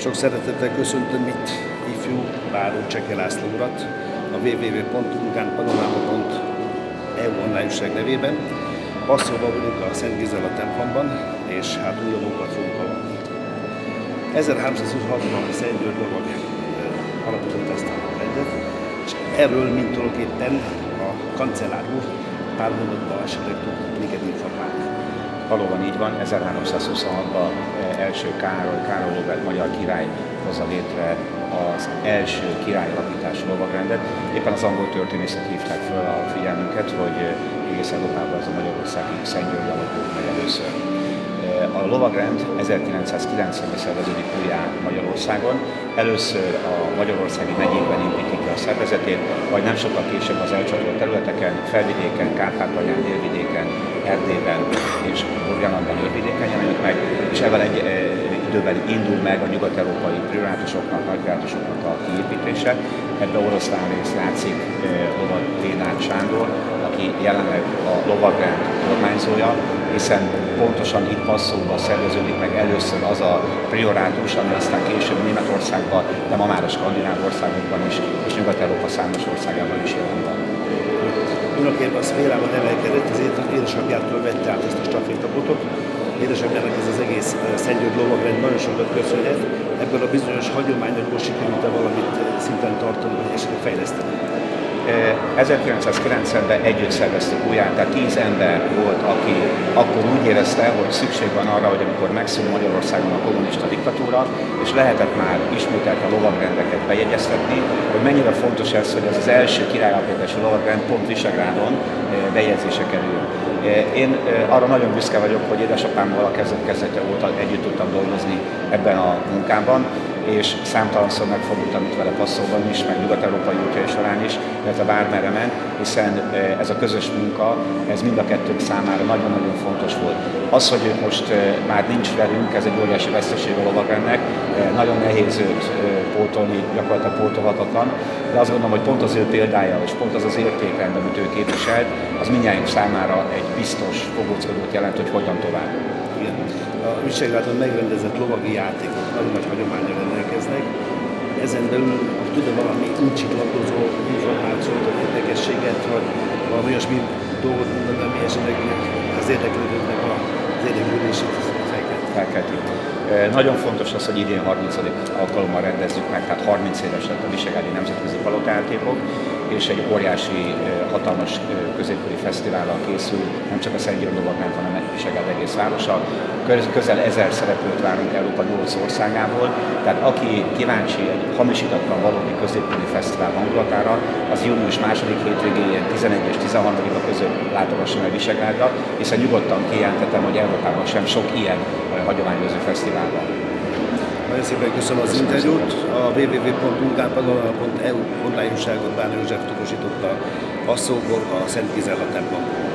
Sok szeretettel köszöntöm itt ifjú Báró Cseke László urat, a www.vulkánpanorama.eu online nevében. Passzóban vagyunk a Szent Gizella templomban, és hát új lovakat fogunk avatni. 1326-ban Szent György lovag alapította ezt a rendet, és erről mint tulajdonképpen a kancellár úr pár mondatban esetleg tud minket informálni. Valóban így van, 1326-ban első Károly Róbert magyar király hozza létre az első királylapítású lovagrendet. Éppen az angol történészek hívták fel a figyelmünket, hogy egész Európában ez a magyarországi Szent György alakult meg először. A lovagrend 1990-ben szerveződik újjá Magyarországon. Először a magyarországi megyékben építik ki a szervezetét, majd nem sokkal később az elcsatolt területeken, Felvidéken, Kárpátalján, Délvidéken, Erdélyben és Burgenlandban, Őrvidéken jelenik meg, és ebben egy időben indul meg a nyugat-európai prioritátusoknak, nagyprioritátusoknak a kiépítése. Ebben oroszlán rész játszik Lovat Lénár Sándor, aki jelenleg a lovagrend kormányzója, hiszen pontosan itt Passzóban szerveződik meg először az a priorátus, ami aztán később Németországban, de ma már a skandináv országokban is, és Nyugat-Európa számos országában is jelen van. Tulajdonképpen a szférában nevelkedett, ezért az édesapjától vette át ezt a stafétabotot. Édesapjának ez az egész Szent György lovagrend nagyon sokat köszönhet. Ebből a bizonyos hagyományokból sikerült valamit szinten tartani, vagy esetleg fejleszteni. 1990-ben együtt szerveztük újjá, tehát 10 ember volt, aki akkor úgy érezte, hogy szükség van arra, hogy amikor megszűnik Magyarországon a kommunista diktatúra, és lehetett már ismételt a lovagrendeket bejegyeztetni, hogy mennyire fontos ez, hogy ez az első királylapítású lovagrend pont Visegrádon bejegyzése kerül. Én arra nagyon büszke vagyok, hogy édesapámmal a kezdet-kezdete óta együtt tudtam dolgozni ebben a munkában, és számtalanszor megfordultam itt vele Passzóban is, meg nyugat-európai útjai során is, illetve bármerre ment, hiszen ez a közös munka, ez mind a kettőnk számára nagyon-nagyon fontos volt. Az, hogy ők most már nincs velünk, ez egy óriási veszteség a lovagrendnek, nagyon nehéz őt pótolni, gyakorlatilag pótolhatatlan, de azt gondolom, hogy pont az ő példája, és pont az az értékrend, amit ő képviselt, az mindnyájunk számára egy biztos fogóckodót jelent, hogy hogyan tovább. Igen. A Visegrádon megrendezett lovagi játékok nagyon nagy hagyománnyal rendelkeznek. Ezen belül tud-e valami útcsiklandozó információt, vagy érdekességet, vagy valami olyasmi dolgot mondani, ami esetleg az érdeklődőknek az érdeklődését felkelti. Nagyon fontos az, hogy idén 30. alkalommal rendezzük meg, tehát 30 éves lett a Visegrádi Nemzetközi Palotajátékok, és egy óriási, hatalmas középkori fesztivállal készül, nem csak a Szent György lovagrend, hanem Visegrád egész városa. Közel 1000 szereplőt várunk Európa 8 országából, tehát aki kíváncsi egy hamisítatlan valódi középkori fesztivál hangulatára, az június 2. hétvégén 11 és 13 között látogasson el Visegrádra, hiszen nyugodtan kijelenthetem, hogy Európában sem sok ilyen hagyományozó fesztivál van. Nagyon szépen köszönöm az interjút. A www.vulkánpanorama.eu online újságot Báró József tudósította Passzóból, a Szent Gizella templomból.